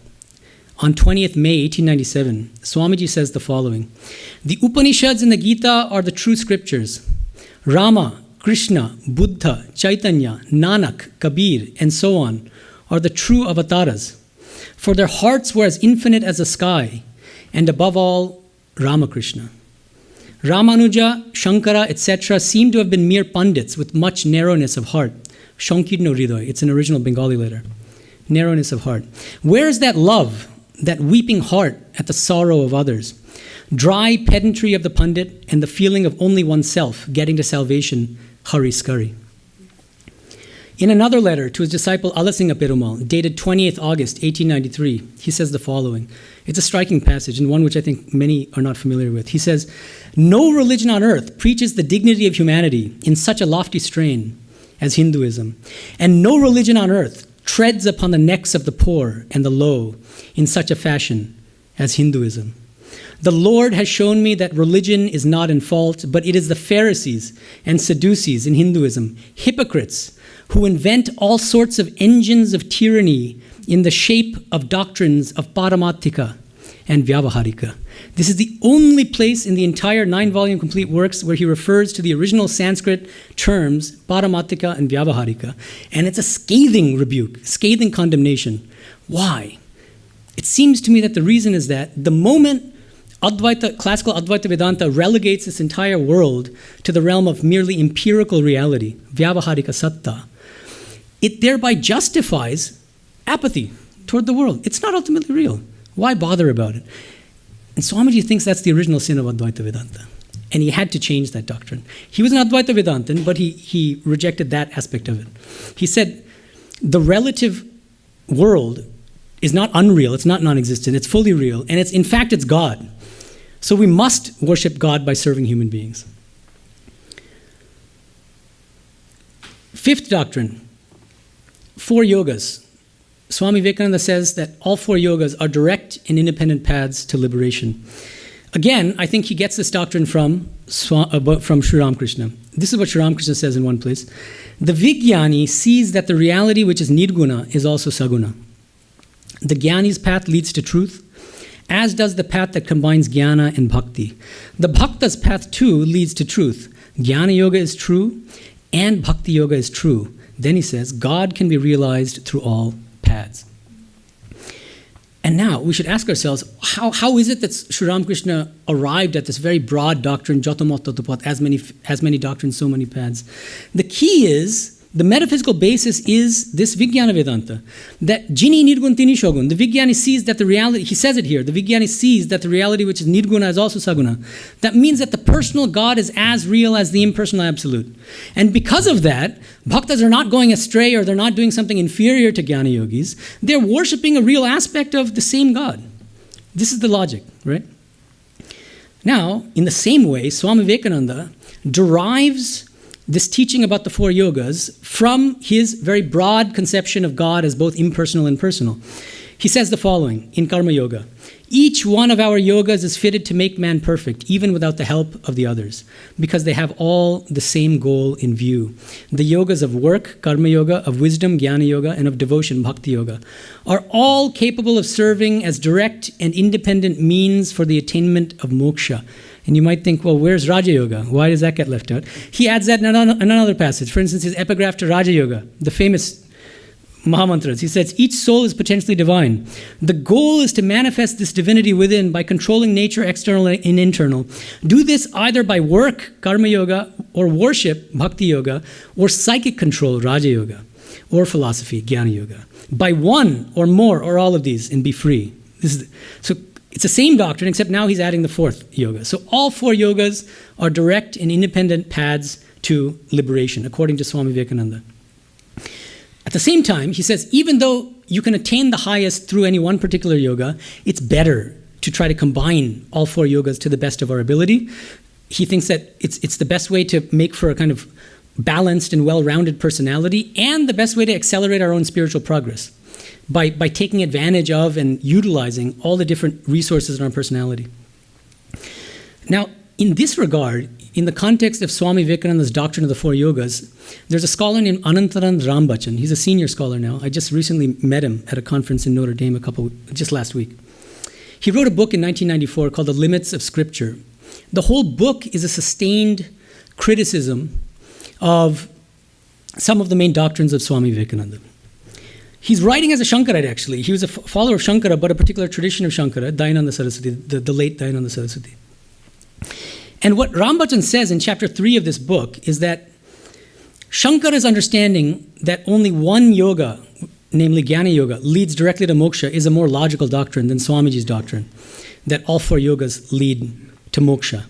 on 20th May 1897, Swamiji says the following: "The Upanishads and the Gita are the true scriptures. Rama, Krishna, Buddha, Chaitanya, Nanak, Kabir, and so on are the true avatars. For their hearts were as infinite as the sky, and above all, Ramakrishna. Ramanuja, Shankara, etc. seem to have been mere pandits with much narrowness of heart." Shankirno Hridoy, it's an original Bengali letter. Narrowness of heart. Where is that love, that weeping heart at the sorrow of others? Dry pedantry of the pandit and the feeling of only oneself getting to salvation, Hari Skari. In another letter to his disciple Alasinga Perumal, dated 20th August 1893, he says the following. It's a striking passage and one which I think many are not familiar with. He says, "No religion on earth preaches the dignity of humanity in such a lofty strain as Hinduism, and no religion on earth treads upon the necks of the poor and the low in such a fashion as Hinduism. The Lord has shown me that religion is not in fault, but it is the Pharisees and Sadducees in Hinduism, hypocrites, who invent all sorts of engines of tyranny in the shape of doctrines of Paramatika and Vyavaharika." This is the only place in the entire 9-volume complete works where he refers to the original Sanskrit terms Paramatika and Vyavaharika. And it's a scathing rebuke, scathing condemnation. Why? It seems to me that the reason is that the moment classical Advaita Vedanta relegates this entire world to the realm of merely empirical reality, Vyavaharika Satta, it thereby justifies apathy toward the world. It's not ultimately real. Why bother about it? And Swamiji thinks that's the original sin of Advaita Vedanta. And he had to change that doctrine. He was an Advaita Vedantin, but he rejected that aspect of it. He said, the relative world is not unreal, it's not non-existent, it's fully real, and in fact it's God. So we must worship God by serving human beings. Fifth doctrine, 4 yogas. Swami Vivekananda says that all 4 yogas are direct and independent paths to liberation. Again, I think he gets this doctrine from Sri Ramakrishna. This is what Sri Ramakrishna says in one place. The Vijnani sees that the reality which is nirguna is also saguna. The Jnani's path leads to truth, as does the path that combines jnana and bhakti. The bhakta's path too leads to truth. Jnana yoga is true, and bhakti yoga is true. Then he says, God can be realized through all paths. And now we should ask ourselves, how is it that Sri Ramakrishna arrived at this very broad doctrine, Jatamat Tatapat, as many doctrines, so many paths? The key is The metaphysical basis is this Vijnana Vedanta, that Jini Nirgun Tini Shogun, the Vijnani sees that the reality, he says it here, the Vijnani sees that the reality which is Nirguna is also Saguna. That means that the personal God is as real as the impersonal absolute. And because of that, bhaktas are not going astray or they're not doing something inferior to Jnana Yogis. They're worshipping a real aspect of the same God. This is the logic, right? Now, in the same way, Swami Vivekananda derives this teaching about the four yogas from his very broad conception of God as both impersonal and personal. He says the following in Karma Yoga: each one of our yogas is fitted to make man perfect, even without the help of the others, because they have all the same goal in view. The yogas of work, Karma Yoga, of wisdom, Jnana Yoga, and of devotion, Bhakti Yoga, are all capable of serving as direct and independent means for the attainment of moksha. And you might think, well, where's Raja Yoga? Why does that get left out? He adds that in another passage. For instance, his epigraph to Raja Yoga, the famous Mahamantras. He says, each soul is potentially divine. The goal is to manifest this divinity within by controlling nature, external and internal. Do this either by work, Karma Yoga, or worship, Bhakti Yoga, or psychic control, Raja Yoga, or philosophy, Jnana Yoga. By one or more or all of these and be free. So it's the same doctrine, except now he's adding the fourth yoga. So all four yogas are direct and independent paths to liberation, according to Swami Vivekananda. At the same time, he says, even though you can attain the highest through any one particular yoga, it's better to try to combine all four yogas to the best of our ability. He thinks that it's the best way to make for a kind of balanced and well-rounded personality, and the best way to accelerate our own spiritual progress by taking advantage of and utilizing all the different resources in our personality. Now, in this regard, in the context of Swami Vivekananda's doctrine of the four yogas, there's a scholar named Anantarand Rambachan. He's a senior scholar now. I just recently met him at a conference in Notre Dame just last week. He wrote a book in 1994 called The Limits of Scripture. The whole book is a sustained criticism of some of the main doctrines of Swami Vivekananda. He's writing as a Shankarite, actually. He was a follower of Shankara, but a particular tradition of Shankara, Dayananda Saraswati, the late Dayananda Saraswati. And what Rambachan says in chapter 3 of this book is that Shankara's understanding that only one yoga, namely Jnana Yoga, leads directly to moksha is a more logical doctrine than Swamiji's doctrine, that all four yogas lead to moksha.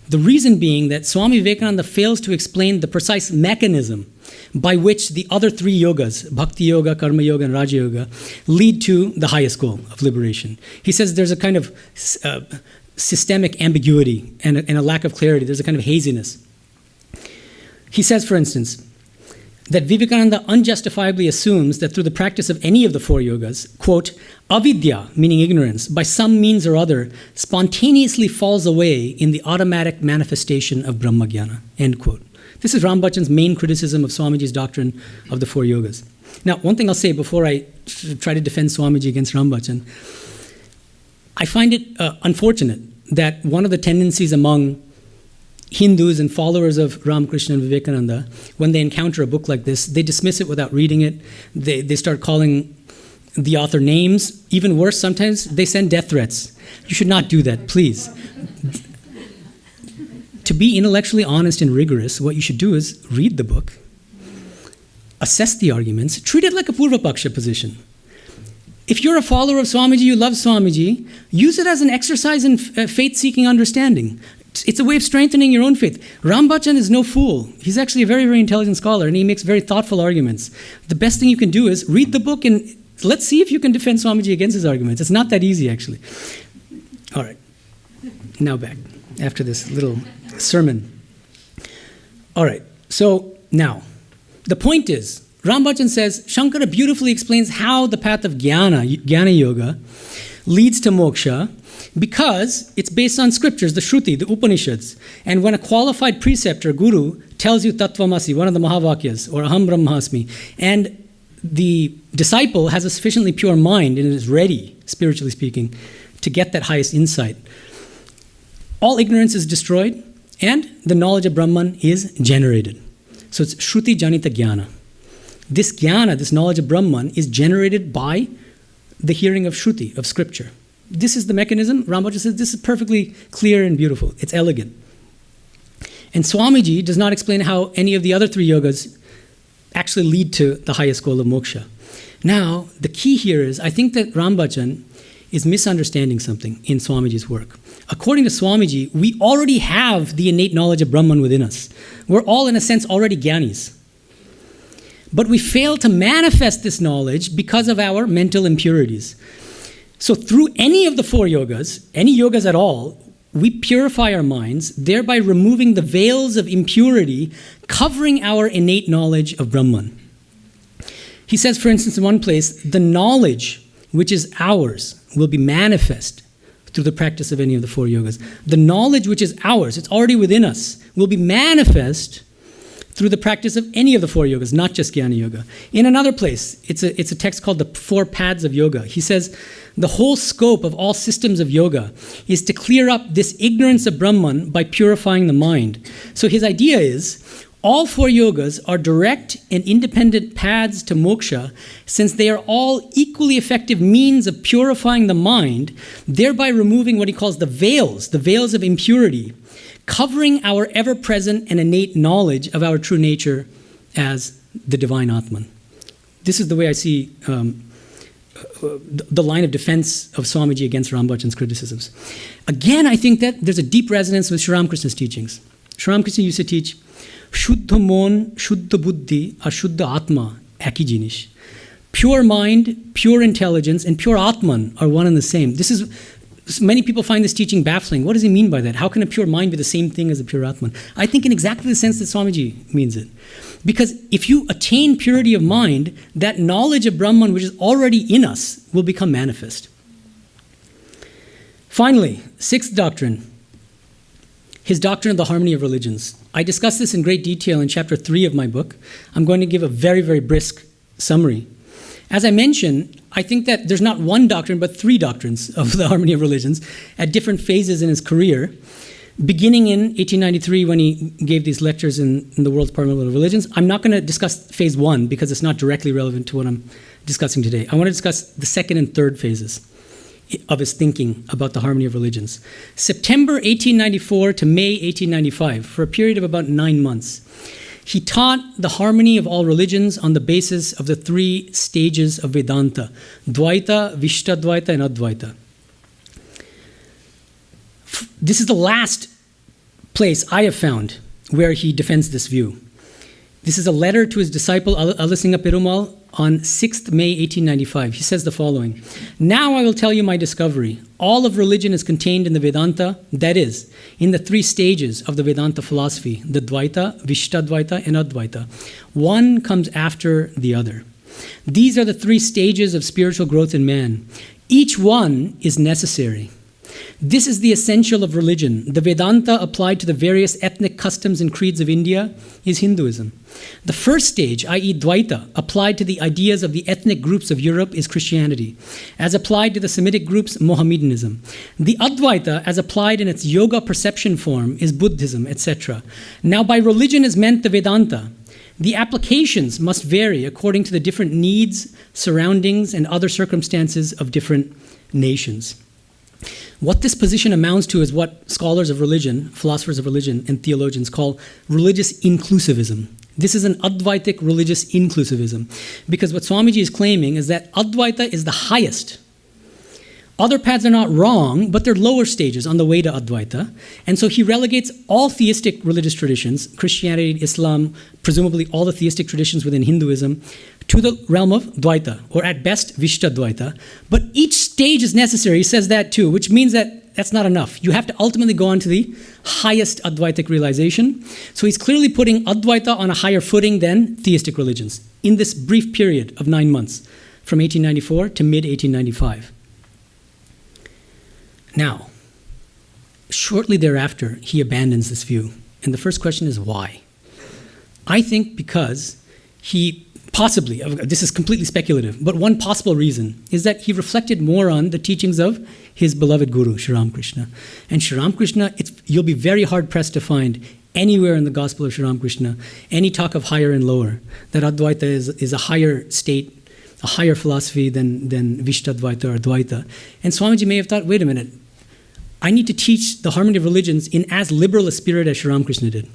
The reason being that Swami Vivekananda fails to explain the precise mechanism by which the other three yogas, Bhakti Yoga, Karma Yoga, and Raja Yoga, lead to the highest goal of liberation. He says there's a kind of systemic ambiguity and a lack of clarity. There's a kind of haziness. He says, for instance, that Vivekananda unjustifiably assumes that through the practice of any of the four yogas, quote, avidya, meaning ignorance, by some means or other, spontaneously falls away in the automatic manifestation of Brahmajnana, end quote. This is Rambachan's main criticism of Swamiji's doctrine of the four yogas. Now, one thing I'll say before I try to defend Swamiji against Rambachan, I find it unfortunate that one of the tendencies among Hindus and followers of Ramakrishna and Vivekananda, when they encounter a book like this, they dismiss it without reading it. They start calling the author names. Even worse, sometimes they send death threats. You should not do that, please. To be intellectually honest and rigorous, what you should do is read the book, assess the arguments, treat it like a Purva Paksha position. If you're a follower of Swamiji, you love Swamiji, use it as an exercise in faith-seeking understanding. It's a way of strengthening your own faith. Rambachan is no fool. He's actually a very, very intelligent scholar, and he makes very thoughtful arguments. The best thing you can do is read the book, and let's see if you can defend Swamiji against his arguments. It's not that easy, actually. All right. Now back, after this little sermon. All right. So now, the point is, Rambachan says, Shankara beautifully explains how the path of Jnana Yoga, leads to moksha, because it's based on scriptures, the Shruti, the Upanishads. And when a qualified preceptor, guru, tells you Tattvamasi, one of the Mahavakyas, or Aham Brahmasmi, and the disciple has a sufficiently pure mind and is ready, spiritually speaking, to get that highest insight, all ignorance is destroyed, and the knowledge of Brahman is generated. So it's Shruti Janita Jnana. This jnana, this knowledge of Brahman, is generated by the hearing of Shruti, of scripture. This is the mechanism. Rambachan says this is perfectly clear and beautiful. It's elegant. And Swamiji does not explain how any of the other three yogas actually lead to the highest goal of moksha. Now, the key here is, I think that Rambachan is misunderstanding something in Swamiji's work. According to Swamiji, we already have the innate knowledge of Brahman within us. We're all, in a sense, already jnanis. But we fail to manifest this knowledge because of our mental impurities. So through any of the 4 yogas, any yogas at all, we purify our minds, thereby removing the veils of impurity covering our innate knowledge of Brahman. He says, for instance, in one place, the knowledge which is ours will be manifest through the practice of any of the 4 yogas. The knowledge which is ours, it's already within us, will be manifest through the practice of any of the 4 yogas, not just Jnana Yoga. In another place, it's a text called the 4 Paths of Yoga. He says, the whole scope of all systems of yoga is to clear up this ignorance of Brahman by purifying the mind. So his idea is, all 4 yogas are direct and independent paths to moksha, since they are all equally effective means of purifying the mind, thereby removing what he calls the veils of impurity, covering our ever-present and innate knowledge of our true nature as the divine Atman. This is the way I see the line of defense of Swamiji against Rambachan's criticisms. Again, I think that there's a deep resonance with Sri Ramakrishna's teachings. Sri Ramakrishna used to teach, Shuddha mon, Shuddha buddhi, আর শুদ্ধ আত্মা একই জিনিস. Pure mind, pure intelligence, and pure Atman are one and the same. Many people find this teaching baffling. What does he mean by that? How can a pure mind be the same thing as a pure Atman? I think in exactly the sense that Swamiji means it. Because if you attain purity of mind, that knowledge of Brahman, which is already in us, will become manifest. Finally, 6th doctrine, his doctrine of the harmony of religions. I discuss this in great detail in chapter 3 of my book. I'm going to give a very, very brisk summary. As I mentioned, I think that there's not one doctrine, but 3 doctrines of the harmony of religions at different phases in his career, beginning in 1893 when he gave these lectures in the World's Parliament of Religions. I'm not going to discuss phase 1 because it's not directly relevant to what I'm discussing today. I want to discuss the 2nd and 3rd phases of his thinking about the harmony of religions. September 1894 to May 1895, for a period of about 9 months, he taught the harmony of all religions on the basis of the 3 stages of Vedanta, Dvaita, Vishtadvaita, and Advaita. This is the last place I have found where he defends this view. This is a letter to his disciple Alasinga Perumal on 6th May 1895. He says the following, "Now I will tell you my discovery. All of religion is contained in the Vedanta, that is, in the 3 stages of the Vedanta philosophy, the Dvaita, Vishtadvaita, and Advaita. One comes after the other. These are the 3 stages of spiritual growth in man. Each one is necessary. This is the essential of religion. The Vedanta applied to the various ethnic customs and creeds of India is Hinduism. The first stage, i.e. Dvaita, applied to the ideas of the ethnic groups of Europe is Christianity. As applied to the Semitic groups, Mohammedanism. The Advaita, as applied in its yoga perception form, is Buddhism, etc. Now by religion is meant the Vedanta. The applications must vary according to the different needs, surroundings, and other circumstances of different nations." What this position amounts to is what scholars of religion, philosophers of religion, and theologians call religious inclusivism. This is an Advaitic religious inclusivism, because what Swamiji is claiming is that Advaita is the highest. Other paths are not wrong, but they're lower stages on the way to Advaita, and so he relegates all theistic religious traditions, Christianity, Islam, presumably all the theistic traditions within Hinduism, to the realm of Dvaita, or at best Vishtadvaita. But each stage is necessary, he says that too, which means that that's not enough. You have to ultimately go on to the highest Advaitic realization. So he's clearly putting Advaita on a higher footing than theistic religions in this brief period of 9 months, from 1894 to mid-1895. Now, shortly thereafter, he abandons this view. And the first question is why? I think because he possibly, this is completely speculative, but one possible reason is that he reflected more on the teachings of his beloved guru, Sri Ramakrishna. And Sri Ramakrishna, you'll be very hard-pressed to find anywhere in the Gospel of Sri Ramakrishna any talk of higher and lower, that Advaita is a higher state, a higher philosophy than Vishtadvaita or Dvaita. And Swamiji may have thought, wait a minute, I need to teach the harmony of religions in as liberal a spirit as Sri Ramakrishna did.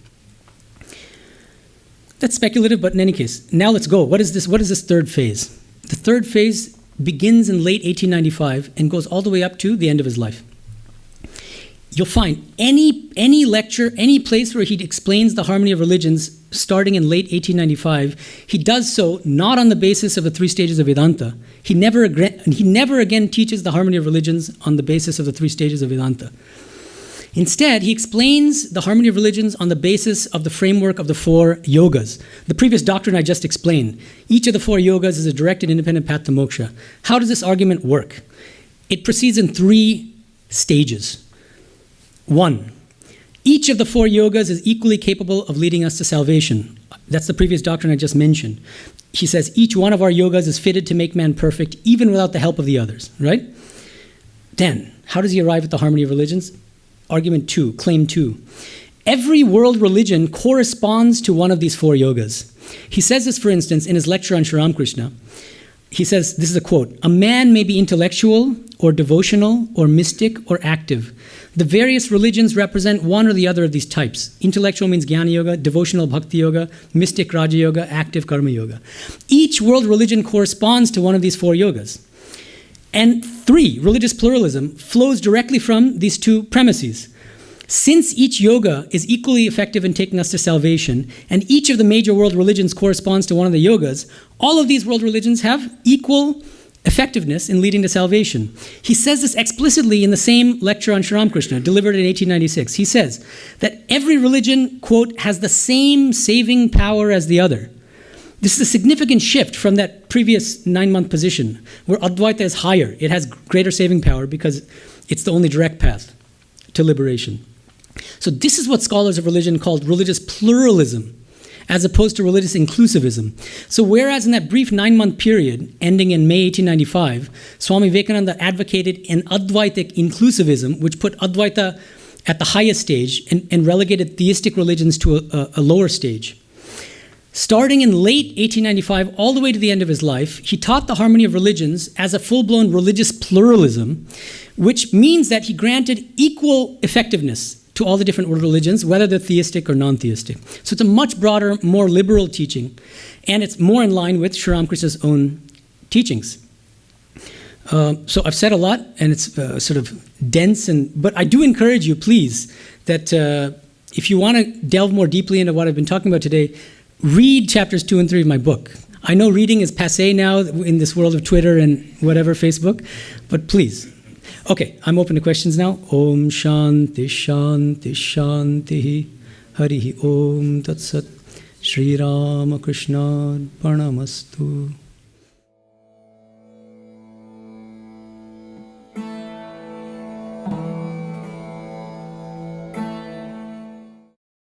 That's speculative, but in any case, now let's go. What is this? What is this third phase? The third phase begins in late 1895 and goes all the way up to the end of his life. You'll find any lecture, any place where he explains the harmony of religions starting in late 1895, he does so not on the basis of the three stages of Vedanta. He never again teaches the harmony of religions on the basis of the three stages of Vedanta. Instead, he explains the harmony of religions on the basis of the framework of the four yogas. The previous doctrine I just explained. Each of the four yogas is a direct and independent path to moksha. How does this argument work? It proceeds in three stages. 1. Each of the four yogas is equally capable of leading us to salvation. That's the previous doctrine I just mentioned. He says each one of our yogas is fitted to make man perfect, even without the help of the others, right? Then, how does he arrive at the harmony of religions? Argument 2, claim 2. Every world religion corresponds to one of these four yogas. He says this, for instance, in his lecture on Sri Ramakrishna. He says, this is a quote, "A man may be intellectual or devotional or mystic or active. The various religions represent one or the other of these types. Intellectual means Jnana Yoga, devotional Bhakti Yoga, mystic Raja Yoga, active Karma Yoga. Each world religion corresponds to one of these four yogas. And 3, religious pluralism flows directly from these two premises. Since each yoga is equally effective in taking us to salvation, and each of the major world religions corresponds to one of the yogas, all of these world religions have equal effectiveness in leading to salvation." He says this explicitly in the same lecture on Sri Ramakrishna, delivered in 1896. He says that every religion, quote, "has the same saving power as the other." This is a significant shift from that previous 9-month position, where Advaita is higher. It has greater saving power because it's the only direct path to liberation. So this is what scholars of religion called religious pluralism, as opposed to religious inclusivism. So whereas in that brief 9-month period, ending in May 1895, Swami Vivekananda advocated an Advaitic inclusivism, which put Advaita at the highest stage and relegated theistic religions to a lower stage. Starting in late 1895 all the way to the end of his life, he taught the harmony of religions as a full-blown religious pluralism, which means that he granted equal effectiveness to all the different world religions, whether they're theistic or non-theistic. So it's a much broader, more liberal teaching, and it's more in line with Sri Ramakrishna's own teachings. So I've said a lot, and it's sort of dense, but I do encourage you, please, that if you want to delve more deeply into what I've been talking about today, read chapters 2 and 3 of my book. I know reading is passé now in this world of Twitter and whatever, Facebook, but please. Okay, I'm open to questions now. Om Shanti Shanti Shanti Harihi Om Tat Sat Sri Ramakrishna Parnamastu.